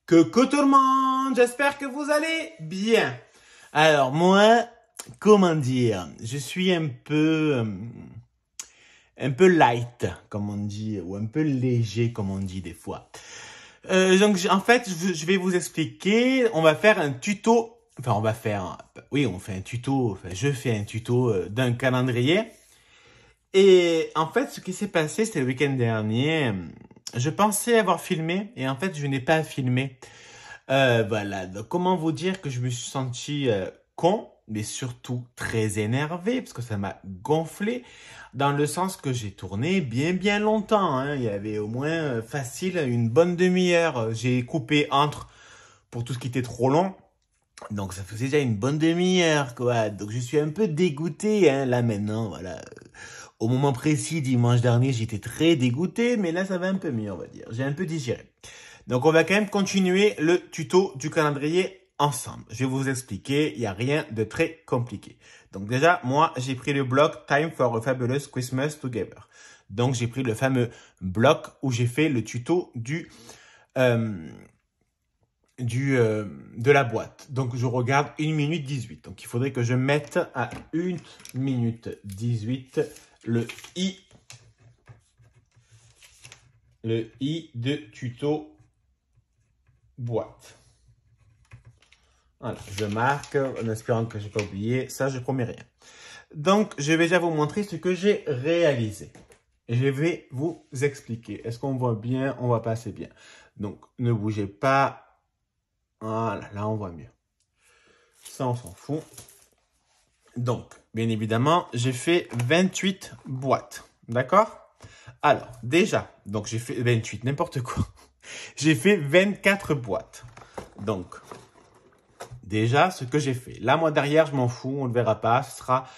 Coucou tout le monde, j'espère que vous allez bien. Alors moi, comment dire, je suis un peu light, comme on dit, ou un peu léger, comme on dit des fois. Donc en fait, je vais vous expliquer, on va faire un tuto, on fait un tuto, je fais un tuto d'un calendrier. Et en fait, ce qui s'est passé, c'était le week-end dernier. Je pensais avoir filmé et en fait, je n'ai pas filmé. Voilà, donc comment vous dire que je me suis senti con, mais surtout très énervé, parce que ça m'a gonflé, dans le sens que j'ai tourné bien longtemps, hein. Il y avait au moins facile une bonne demi-heure. J'ai coupé entre pour tout ce qui était trop long. Donc ça faisait déjà une bonne demi-heure, quoi. Donc je suis un peu dégoûté, hein, là maintenant, voilà. Au moment précis, dimanche dernier, j'étais très dégoûté, mais là ça va un peu mieux, on va dire. J'ai un peu digéré. Donc on va quand même continuer le tuto du calendrier ensemble. Je vais vous expliquer, il n'y a rien de très compliqué. Donc déjà, moi, j'ai pris le bloc Time for a Fabulous Christmas Together. Donc j'ai pris le fameux bloc où j'ai fait le tuto de la boîte. Donc je regarde 1 minute 18. Donc il faudrait que je mette à 1 minute 18 le I de tuto boîte. Voilà, je marque en espérant que j'ai pas oublié. Ça, je promets rien. Donc, je vais déjà vous montrer ce que j'ai réalisé. Et je vais vous expliquer. Est-ce qu'on voit bien? On voit pas assez bien. Donc, ne bougez pas. Voilà, là, on voit mieux. Ça, on s'en fout. Donc, bien évidemment, j'ai fait 28 boîtes. D'accord? Alors, déjà, donc j'ai fait 28, n'importe quoi. J'ai fait 24 boîtes. Donc, déjà, ce que j'ai fait. Là, moi, derrière, je m'en fous, on ne le verra pas. Ce sera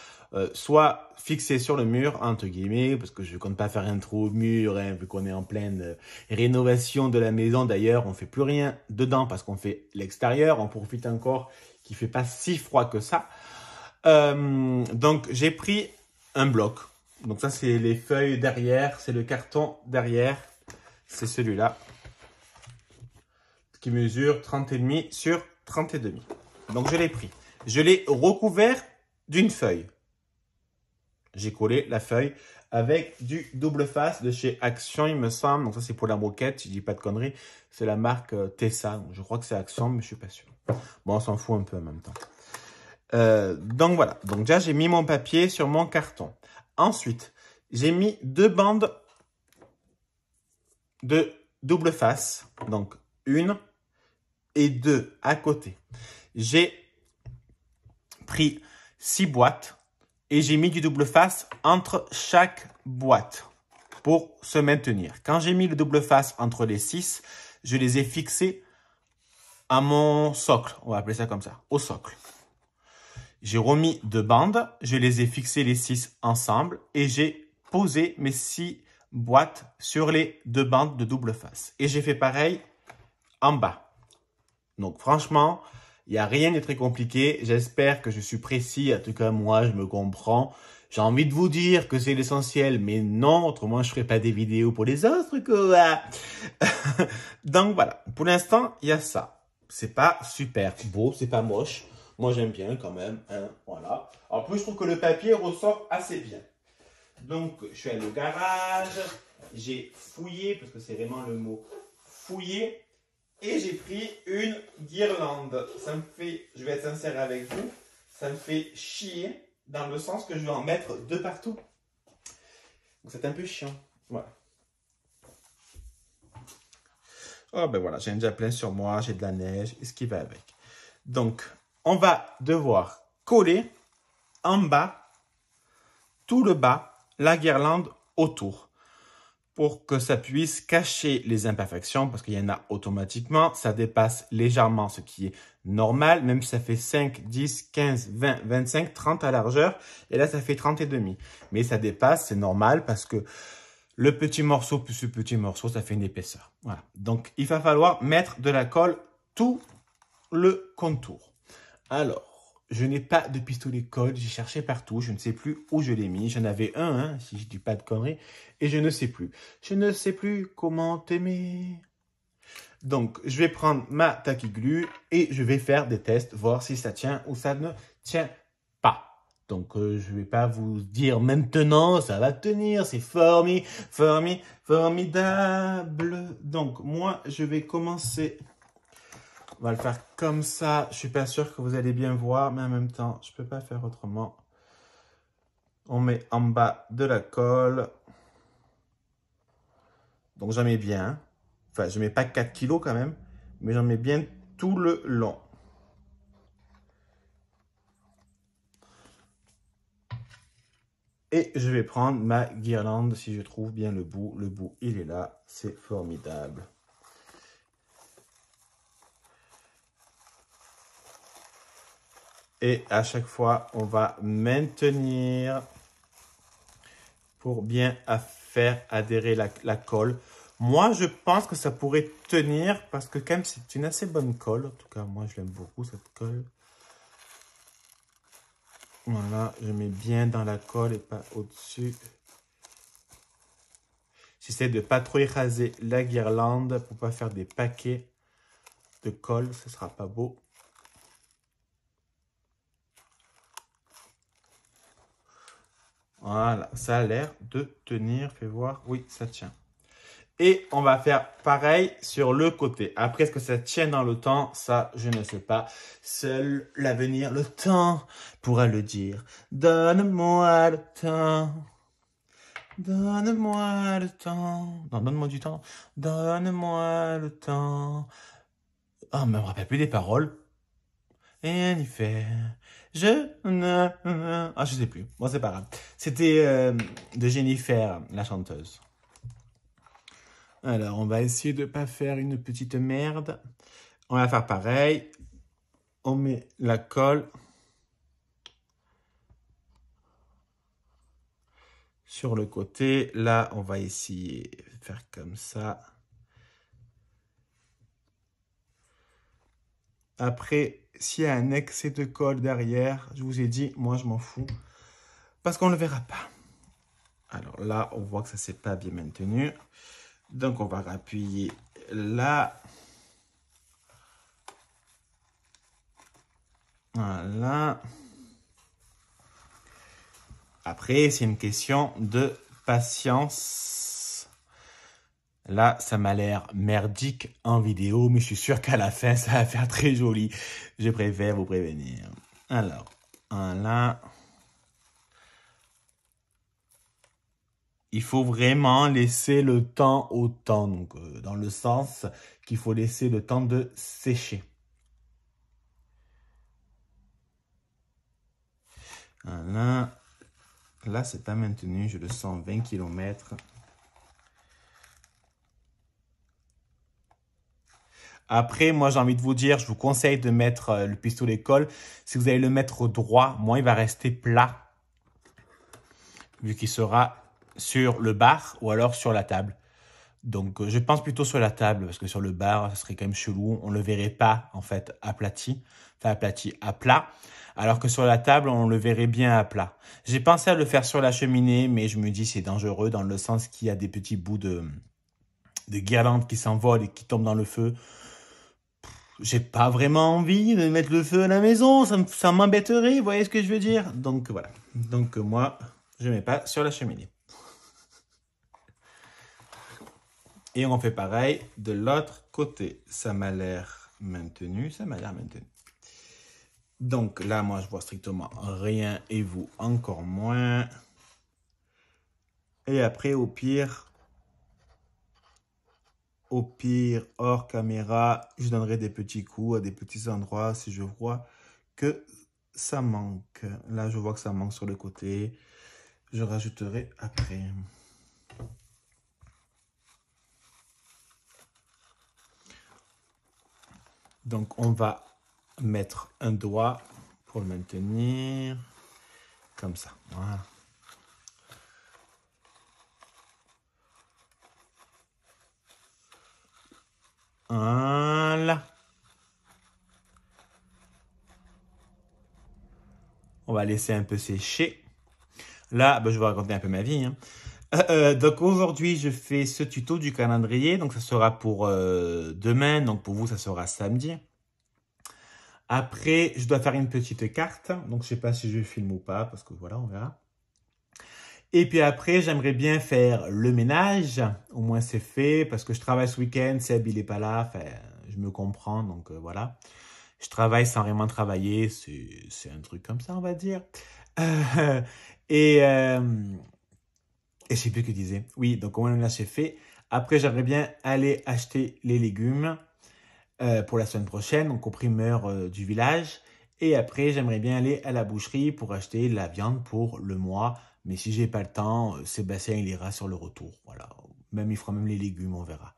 soit fixé sur le mur, entre guillemets, parce que je ne compte pas faire un trou au mur, hein, vu qu'on est en pleine rénovation de la maison. D'ailleurs, on ne fait plus rien dedans parce qu'on fait l'extérieur. On profite encore qu'il ne fait pas si froid que ça. Donc, j'ai pris un bloc. Donc, ça, c'est les feuilles derrière. C'est le carton derrière. C'est celui-là qui mesure 30,5 sur 30,5. Donc, je l'ai pris. Je l'ai recouvert d'une feuille. J'ai collé la feuille avec du double face de chez Action, il me semble. Donc, ça, c'est pour la moquette, si je dis pas de conneries. C'est la marque Tessa. Je crois que c'est Action, mais je suis pas sûr. Bon, on s'en fout un peu en même temps. Donc, voilà. Donc, déjà, j'ai mis mon papier sur mon carton. Ensuite, j'ai mis 2 bandes de double face. Donc, 1 et 2 à côté. J'ai pris 6 boîtes et j'ai mis du double face entre chaque boîte pour se maintenir. Quand j'ai mis le double face entre les 6, je les ai fixés à mon socle. On va appeler ça comme ça, au socle. J'ai remis 2 bandes, je les ai fixés les 6 ensemble et j'ai posé mes 6 boîtes sur les 2 bandes de double face. Et j'ai fait pareil en bas. Donc franchement, il n'y a rien de très compliqué. J'espère que je suis précis. En tout cas, moi, je me comprends. J'ai envie de vous dire que c'est l'essentiel, mais non, autrement, je ne ferai pas des vidéos pour les autres, quoi. Donc voilà, pour l'instant, il y a ça. C'est pas super beau, c'est pas moche. Moi, j'aime bien quand même, hein, voilà. En plus, je trouve que le papier ressort assez bien. Donc, je suis allé au garage, j'ai fouillé, parce que c'est vraiment le mot fouiller, et j'ai pris une guirlande. Ça me fait, je vais être sincère avec vous, ça me fait chier dans le sens que je vais en mettre de partout. Donc, c'est un peu chiant, voilà. Oh, ben voilà, j'ai déjà plein sur moi, j'ai de la neige, et ce qui va avec. Donc, on va devoir coller en bas, tout le bas, la guirlande autour pour que ça puisse cacher les imperfections parce qu'il y en a automatiquement. Ça dépasse légèrement ce qui est normal, même si ça fait 5, 10, 15, 20, 25, 30 à largeur. Et là, ça fait 30,5. Mais ça dépasse, c'est normal parce que le petit morceau plus ce petit morceau, ça fait une épaisseur. Voilà. Donc, il va falloir mettre de la colle tout le contour. Alors, je n'ai pas de pistolet colle, j'ai cherché partout, je ne sais plus où je l'ai mis. J'en avais un, hein, si je dis pas de conneries, et je ne sais plus. Je ne sais plus comment t'aimer. Donc, je vais prendre ma taquiglue et je vais faire des tests, voir si ça tient ou ça ne tient pas. Donc, je vais pas vous dire maintenant, ça va tenir, c'est formidable. Donc, moi, je vais commencer. On va le faire comme ça. Je suis pas sûr que vous allez bien voir, mais en même temps, je peux pas faire autrement. On met en bas de la colle. Donc, j'en mets bien. Enfin, je mets pas 4 kilos quand même, mais j'en mets bien tout le long. Et je vais prendre ma guirlande si je trouve bien le bout. Le bout, il est là. C'est formidable. Et à chaque fois, on va maintenir pour bien faire adhérer la colle. Moi, je pense que ça pourrait tenir parce que quand même, c'est une assez bonne colle. En tout cas, moi, je l'aime beaucoup, cette colle. Voilà, je mets bien dans la colle et pas au-dessus. J'essaie de pas trop écraser la guirlande pour pas faire des paquets de colle. Ce sera pas beau. Voilà, ça a l'air de tenir. Fais voir. Oui, ça tient. Et on va faire pareil sur le côté. Après, est-ce que ça tient dans le temps? Ça, je ne sais pas. Seul l'avenir, le temps, pourra le dire. Donne-moi le temps. Donne-moi le temps. Non, donne-moi du temps. Donne-moi le temps. Ah, mais on me rappelle plus des paroles. Jennifer, je ne... Ah, je sais plus. Bon, c'est pas grave. C'était de Jennifer, la chanteuse. Alors, on va essayer de ne pas faire une petite merde. On va faire pareil. On met la colle sur le côté. Là, on va essayer de faire comme ça. Après, s'il y a un excès de colle derrière, je vous ai dit, moi, je m'en fous. Parce qu'on ne le verra pas. Alors là, on voit que ça ne s'est pas bien maintenu. Donc, on va appuyer là. Voilà. Après, c'est une question de patience. Là, ça m'a l'air merdique en vidéo, mais je suis sûr qu'à la fin, ça va faire très joli. Je préfère vous prévenir. Alors, voilà. Il faut vraiment laisser le temps au temps. Donc, dans le sens qu'il faut laisser le temps de sécher. Voilà. Là, c'est pas maintenu. Je le sens 20 km. Après, moi, j'ai envie de vous dire, je vous conseille de mettre le pistolet colle. Si vous allez le mettre droit, moi, il va rester plat. Vu qu'il sera sur le bar ou alors sur la table. Donc, je pense plutôt sur la table parce que sur le bar, ça serait quand même chelou. On le verrait pas, en fait, aplati. Enfin, aplati à plat. Alors que sur la table, on le verrait bien à plat. J'ai pensé à le faire sur la cheminée, mais je me dis c'est dangereux dans le sens qu'il y a des petits bouts de guirlandes qui s'envolent et qui tombent dans le feu. J'ai pas vraiment envie de mettre le feu à la maison. Ça m'embêterait, vous voyez ce que je veux dire? Donc, voilà. Donc, moi, je mets pas sur la cheminée. Et on fait pareil de l'autre côté. Ça m'a l'air maintenu. Ça m'a l'air maintenu. Donc là, moi, je vois strictement rien et vous encore moins. Et après, au pire, hors caméra, je donnerai des petits coups à des petits endroits si je vois que ça manque. Là, je vois que ça manque sur le côté. Je rajouterai après. Donc, on va mettre un doigt pour le maintenir. Comme ça. Voilà. Voilà. On va laisser un peu sécher. Là, ben, je vais raconter un peu ma vie. Hein. Donc aujourd'hui, je fais ce tuto du calendrier. Donc ça sera pour demain. Donc pour vous, ça sera samedi. Après, je dois faire une petite carte. Donc je sais pas si je filme ou pas parce que voilà, on verra. Et puis après, j'aimerais bien faire le ménage. Au moins c'est fait parce que je travaille ce week-end. Seb, il est pas là. Enfin, je me comprends. Donc voilà. Je travaille sans vraiment travailler. C'est un truc comme ça, on va dire. Euh, et je sais plus ce que je disais. Oui, donc au moins là, c'est fait. Après, j'aimerais bien aller acheter les légumes pour la semaine prochaine, donc au primeur du village. Et après, j'aimerais bien aller à la boucherie pour acheter la viande pour le mois. Mais si j'ai pas le temps, Sébastien, il ira sur le retour. Voilà. Même, il fera même les légumes, on verra.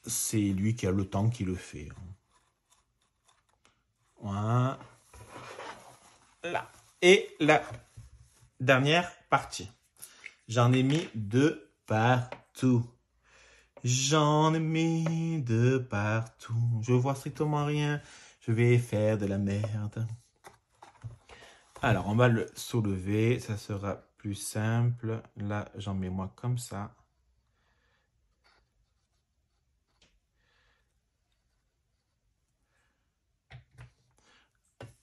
C'est lui qui a le temps qui le fait. Voilà. Et la dernière partie. J'en ai mis de partout. J'en ai mis de partout. Je vois strictement rien. Je vais faire de la merde. Alors, on va le soulever. Ça sera plus simple. Là, j'en mets moi comme ça.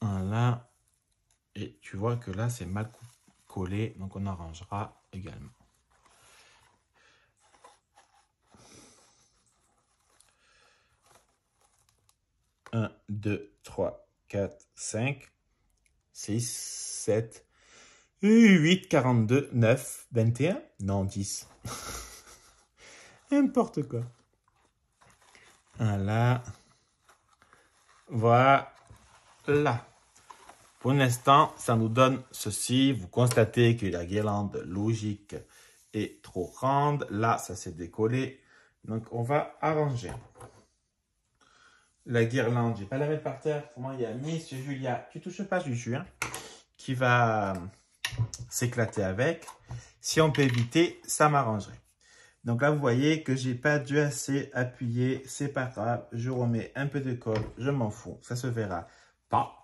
Voilà. Et tu vois que là, c'est mal collé. Donc, on arrangera également. Un, 2, 3, 4, 5, 6, 7, 8, 42, 9, 21. Non, 10. N'importe quoi. Voilà. Voilà. Pour l'instant, ça nous donne ceci. Vous constatez que la guirlande logique est trop grande. Là, ça s'est décollé. Donc, on va arranger. La guirlande, je vais pas la mettre par terre. Pour moi, il y a Miss Julia. Tu touches pas, Juju, hein, qui va s'éclater avec. Si on peut éviter, ça m'arrangerait. Donc là, vous voyez que j'ai pas dû assez appuyer. C'est pas grave. Je remets un peu de colle. Je m'en fous. Ça se verra pas.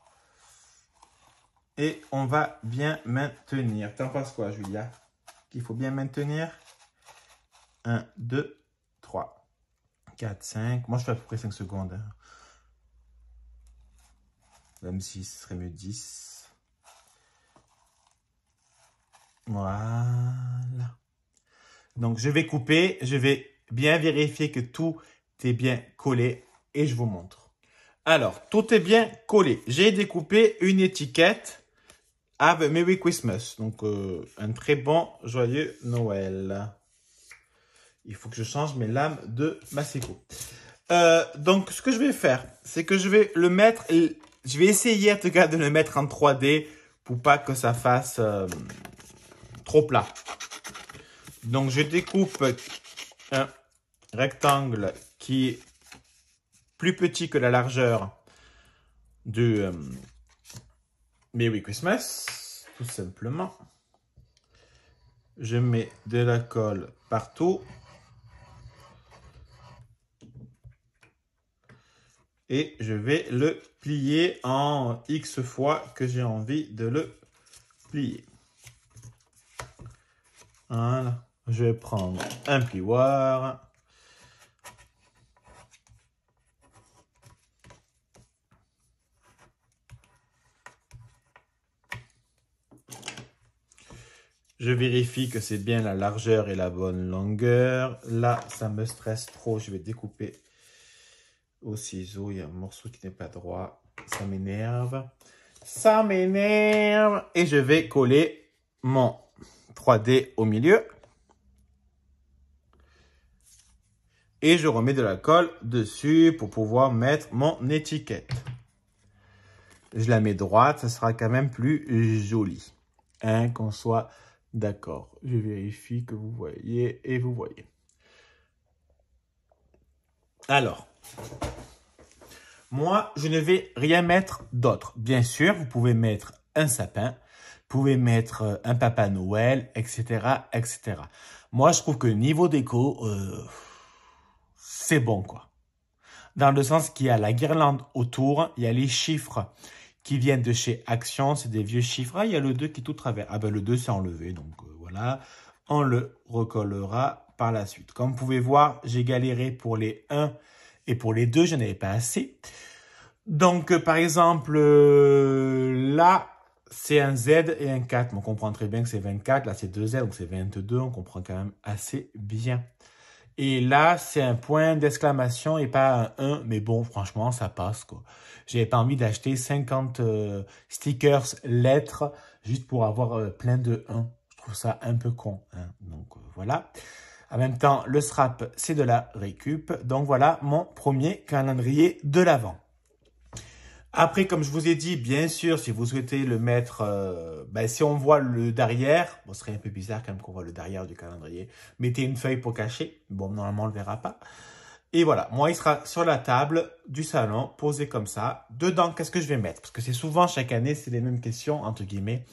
Et on va bien maintenir. T'en penses quoi, Julia? Qu'il faut bien maintenir. 1, 2, 3, 4, 5. Moi, je fais à peu près 5 secondes. Hein. Même si ce serait mieux 10. Voilà. Donc, je vais couper. Je vais bien vérifier que tout est bien collé. Et je vous montre. Alors, tout est bien collé. J'ai découpé une étiquette. Have a Merry Christmas. Donc, un très bon, joyeux Noël. Il faut que je change mes lames de Masséco. Donc, ce que je vais faire, c'est que je vais le mettre... Je vais essayer, en tout cas, de le mettre en 3D pour pas que ça fasse trop plat. Donc, je découpe un rectangle qui est plus petit que la largeur de Merry Christmas, tout simplement. Je mets de la colle partout. Et je vais le plier en X fois que j'ai envie de le plier. Voilà. Je vais prendre un plioir. Je vérifie que c'est bien la largeur et la bonne longueur. Là, ça me stresse trop. Je vais découper au ciseau. Il y a un morceau qui n'est pas droit. Ça m'énerve. Ça m'énerve. Et je vais coller mon 3D au milieu. Et je remets de la colle dessus pour pouvoir mettre mon étiquette. Je la mets droite, ça sera quand même plus joli. Hein, qu'on soit d'accord. Je vérifie que vous voyez et vous voyez. Alors, moi, je ne vais rien mettre d'autre. Bien sûr, vous pouvez mettre un sapin, vous pouvez mettre un Papa Noël, etc., etc. Moi, je trouve que niveau déco, c'est bon, quoi. Dans le sens qu'il y a la guirlande autour, il y a les chiffres qui viennent de chez Action, c'est des vieux chiffres. Ah, il y a le 2 qui est tout travers. Ah ben le 2 c'est enlevé, donc voilà. Voilà, on le recollera par la suite. Comme vous pouvez voir, j'ai galéré pour les 1 et pour les 2, je n'avais pas assez. Donc, par exemple, là, c'est un Z et un 4. On comprend très bien que c'est 24. Là, c'est 2 Z, donc c'est 22. On comprend quand même assez bien. Et là, c'est un point d'exclamation et pas un 1. Mais bon, franchement, ça passe, quoi. J'avais pas envie d'acheter 50 stickers lettres juste pour avoir plein de 1. Je trouve ça un peu con. Hein. Donc, voilà. En même temps, le strap, c'est de la récup. Donc, voilà mon premier calendrier de l'Avent. Après, comme je vous ai dit, bien sûr, si vous souhaitez le mettre, si on voit le derrière, bon, ce serait un peu bizarre quand même qu'on voit le derrière du calendrier. Mettez une feuille pour cacher. Bon, normalement, on ne le verra pas. Et voilà, moi, il sera sur la table du salon, posé comme ça. Dedans, qu'est-ce que je vais mettre? Parce que c'est souvent, chaque année, c'est les mêmes questions, entre guillemets.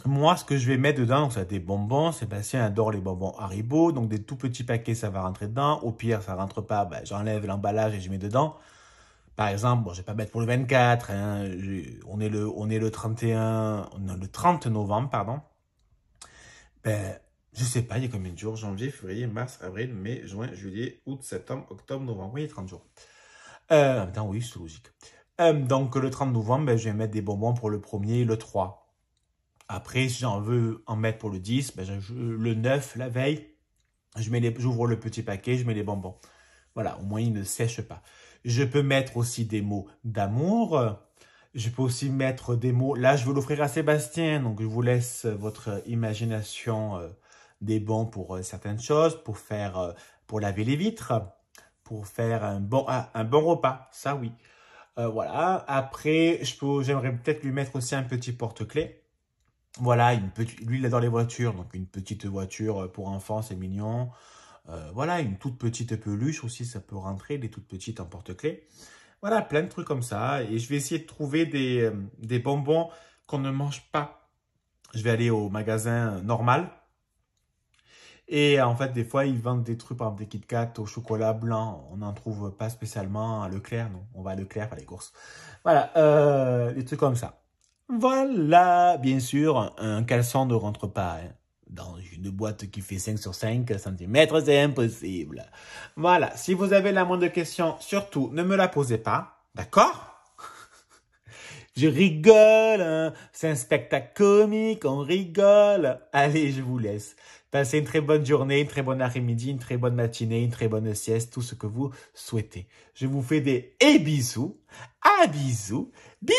Moi, ce que je vais mettre dedans, donc ça a des bonbons. Sébastien adore les bonbons Haribo. Donc, des tout petits paquets, ça va rentrer dedans. Au pire, ça rentre pas, j'enlève l'emballage et je mets dedans. Par exemple, bon, je vais pas mettre pour le 24, hein, on est le 31, on est le 30 novembre, pardon. Je sais pas, il y a combien de jours? Janvier, février, mars, avril, mai, juin, juillet, août, septembre, octobre, novembre. Oui, il y a 30 jours. Attends, oui, c'est logique. Donc, le 30 novembre, je vais mettre des bonbons pour le 1er et le 3. Après, si j'en veux en mettre pour le 10, le 9, la veille, j'ouvre le petit paquet, je mets les bonbons. Voilà, au moins, ils ne sèchent pas. Je peux mettre aussi des mots d'amour. Je peux aussi mettre des mots... Là, je vais l'offrir à Sébastien, donc je vous laisse votre imagination des bons pour certaines choses, pour laver les vitres, pour faire un bon repas, ça oui. Voilà, après, j'aimerais peut-être lui mettre aussi un petit porte-clés. Voilà, lui, il adore les voitures, donc une petite voiture pour enfants, c'est mignon. Voilà, une toute petite peluche aussi, ça peut rentrer, des toutes petites en porte-clés. Voilà, plein de trucs comme ça. Et je vais essayer de trouver des bonbons qu'on ne mange pas. Je vais aller au magasin normal. Et en fait, des fois, ils vendent des trucs, par exemple des Kit Kat au chocolat blanc. On n'en trouve pas spécialement à Leclerc, non. On va à Leclerc faire les courses. Voilà, des trucs comme ça. Voilà, bien sûr, un caleçon ne rentre pas dans une boîte qui fait 5 sur 5 cm, c'est impossible. Voilà, si vous avez la moindre question, surtout, ne me la posez pas, d'accord? Je rigole, hein. C'est un spectacle comique, on rigole. Allez, je vous laisse. Passez une très bonne journée, une très bonne après-midi, une très bonne matinée, une très bonne sieste, tout ce que vous souhaitez. Je vous fais des bisous, à bisous, bisous!